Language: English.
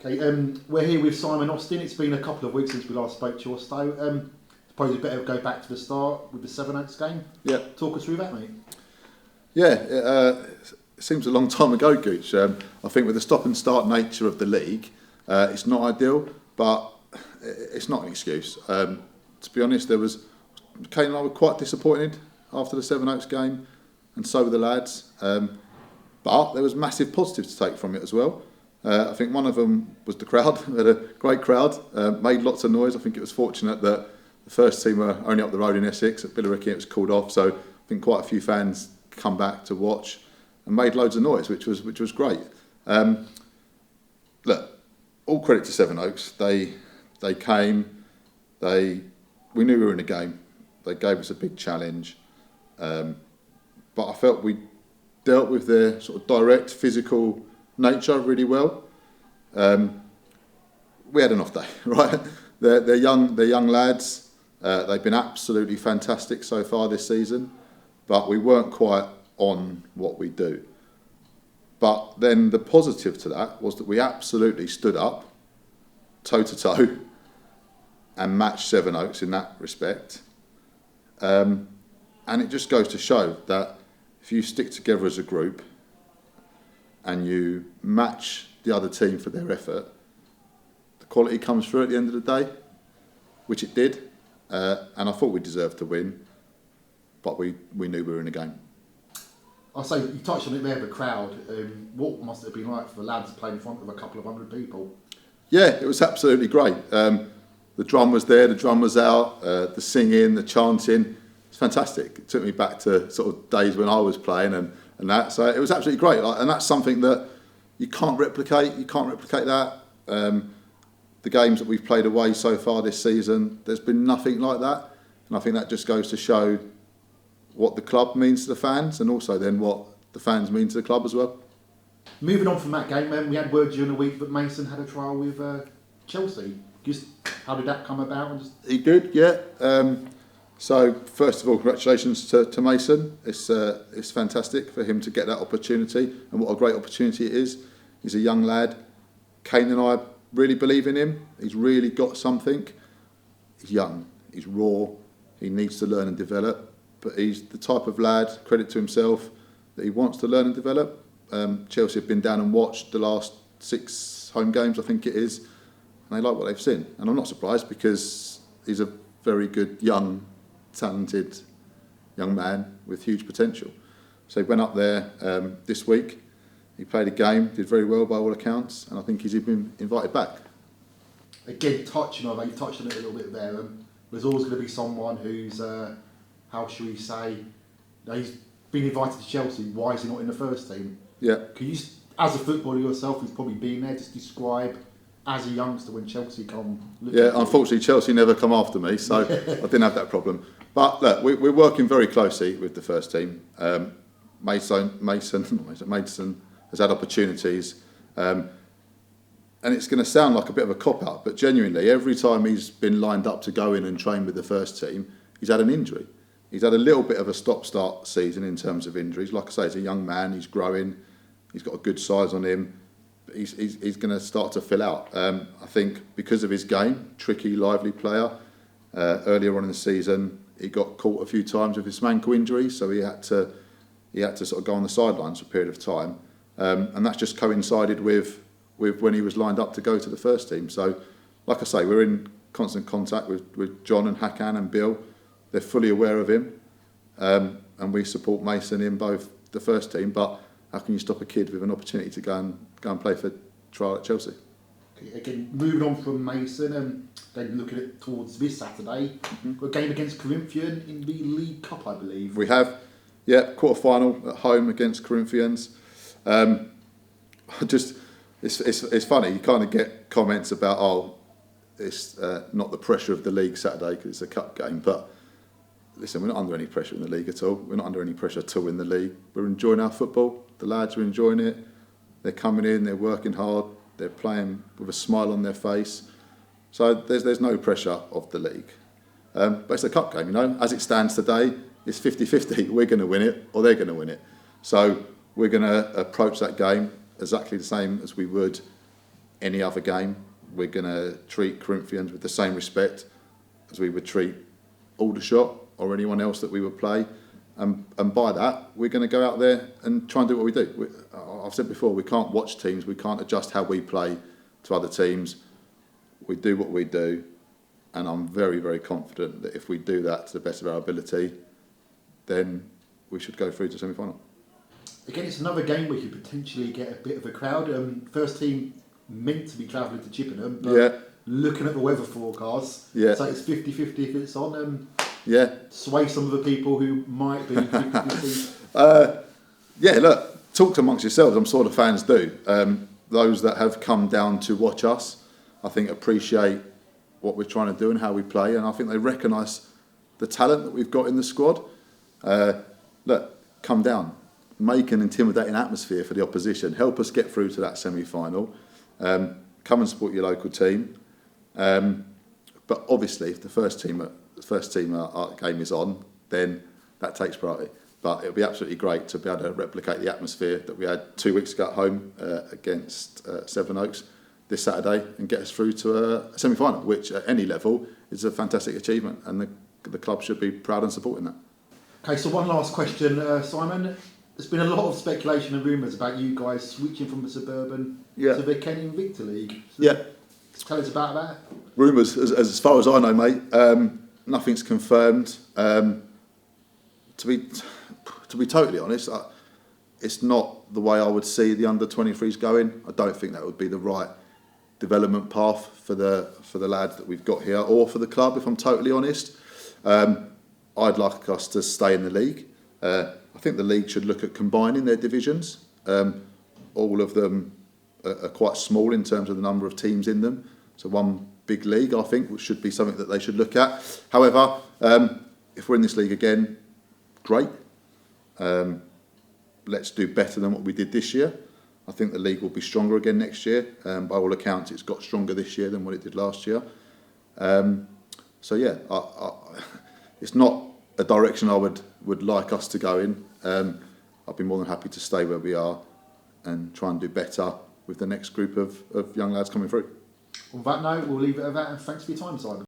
Okay, we're here with Simon Austin. It's been a couple of weeks since we last spoke to you, Austo. Suppose we better go back to the start with the Sevenoaks game. Yeah. Talk us through that, mate. Yeah, it seems a long time ago, Gooch. I think with the stop and start nature of the league, it's not ideal, but it's not an excuse. To be honest, Kane and I were quite disappointed after the Sevenoaks game, and so were the lads. But there was massive positives to take from it as well. I think one of them was the crowd. We had a great crowd, made lots of noise. I think it was fortunate that the first team were only up the road in Essex. At Billericay it was called off, so I think quite a few fans come back to watch and made loads of noise, which was great. Look, all credit to Sevenoaks. They came. We knew we were in a game. They gave us a big challenge, but I felt we dealt with their sort of direct physical nature really well. We had an off day, right? They're young lads. They've been absolutely fantastic so far this season, but we weren't quite on what we do. But then the positive to that was that we absolutely stood up, toe to toe, and matched Sevenoaks in that respect. And it just goes to show that if you stick together as a group and you match the other team for their effort, the quality comes through at the end of the day, which it did. And I thought we deserved to win, but we knew we were in a game. I'll say, you touched on it there, the crowd. What must it have been like for the lads playing in front of a couple of hundred people? Yeah, it was absolutely great. The drum was there, the drum was out, the singing, the chanting. It's fantastic. It took me back to sort of days when I was playing and that. So it was absolutely great. And that's something that you can't replicate. You can't replicate that. The games that we've played away so far this season, there's been nothing like that. And I think that just goes to show what the club means to the fans and also then what the fans mean to the club as well. Moving on from that game, we had word during the week that Mason had a trial with Chelsea. Just how did that come about? He did, yeah. So first of all, congratulations to Mason. It's fantastic for him to get that opportunity, and what a great opportunity it is. He's a young lad. Kane and I really believe in him. He's really got something. He's young, he's raw, he needs to learn and develop, but he's the type of lad, credit to himself, that he wants to learn and develop. Chelsea have been down and watched the last 6 home games, I think it is, and they like what they've seen. And I'm not surprised because he's a very good, young, talented young man with huge potential. So he went up there this week. He played a game, did very well by all accounts, and I think he's been invited back. Again, touching on that, you touched on it a little bit there. There's always going to be someone who's, how should we say, he's been invited to Chelsea. Why is he not in the first team? Yeah. Can you, as a footballer yourself, who's probably been there, just describe as a youngster when Chelsea come? Yeah, unfortunately, Chelsea never come after me, so I didn't have that problem. But look, we're working very closely with the first team. Mason has had opportunities, and it's going to sound like a bit of a cop-out, but genuinely, every time he's been lined up to go in and train with the first team, he's had an injury. He's had a little bit of a stop-start season in terms of injuries. Like I say, he's a young man, he's growing, he's got a good size on him, but he's going to start to fill out. I think because of his game, tricky, lively player, earlier on in the season, he got caught a few times with his ankle injury, so he had to sort of go on the sidelines for a period of time. And that's just coincided with when he was lined up to go to the first team. So, like I say, we're in constant contact with John and Hakan and Bill. They're fully aware of him, and we support Mason in both the first team. But how can you stop a kid with an opportunity to go and play for trial at Chelsea? Okay, again, moving on from Mason, then looking at towards this Saturday, a game against Corinthian in the League Cup, I believe. We have, yeah, quarter-final at home against Corinthians. It's funny, you kind of get comments about, it's not the pressure of the league Saturday because it's a cup game, but listen, we're not under any pressure in the league at all. We're not under any pressure at all in the league. We're enjoying our football. The lads are enjoying it. They're coming in, they're working hard, they're playing with a smile on their face. So there's no pressure of the league. But it's a cup game, you know. As it stands today, it's 50-50. We're going to win it or they're going to win it. So we're going to approach that game exactly the same as we would any other game. We're going to treat Corinthians with the same respect as we would treat Aldershot or anyone else that we would play. And by that, we're going to go out there and try and do what we do. I've said before, we can't watch teams, we can't adjust how we play to other teams. We do what we do, and I'm very, very confident that if we do that to the best of our ability, then we should go through to semi-final. Again, it's another game where you could potentially get a bit of a crowd. First team meant to be travelling to Chippenham, but looking at the weather forecast, so it's 50-50 if it's on. Sway some of the people who might be 50-50. Look, talk amongst yourselves. I'm sure the fans do. Those that have come down to watch us, I think, appreciate what we're trying to do and how we play, and I think they recognise the talent that we've got in the squad. Look, come down, make an intimidating atmosphere for the opposition, help us get through to that semi-final. Come and support your local team. But obviously, if the first team game is on, then that takes priority. But it'll be absolutely great to be able to replicate the atmosphere that we had 2 weeks ago at home against Sevenoaks this Saturday and get us through to a semi-final, which at any level is a fantastic achievement, and the club should be proud and supporting that. Okay, so one last question, Simon. There's been a lot of speculation and rumours about you guys switching from the Suburban to the Kenny Invicta League. So tell us about that. Rumours, as far as I know, mate. Nothing's confirmed. To be totally honest, it's not the way I would see the under-23s going. I don't think that would be the right development path for the lads that we've got here, or for the club, if I'm totally honest. I'd like us to stay in the league. I think the league should look at combining their divisions. All of them are quite small in terms of the number of teams in them. So one big league, I think, which should be something that they should look at. However, if we're in this league again, great. Let's do better than what we did this year. I think the league will be stronger again next year. By all accounts, it's got stronger this year than what it did last year. It's not a direction I would like us to go in. I'd be more than happy to stay where we are and try and do better with the next group of young lads coming through. On that note, we'll leave it at that, and thanks for your time, Simon.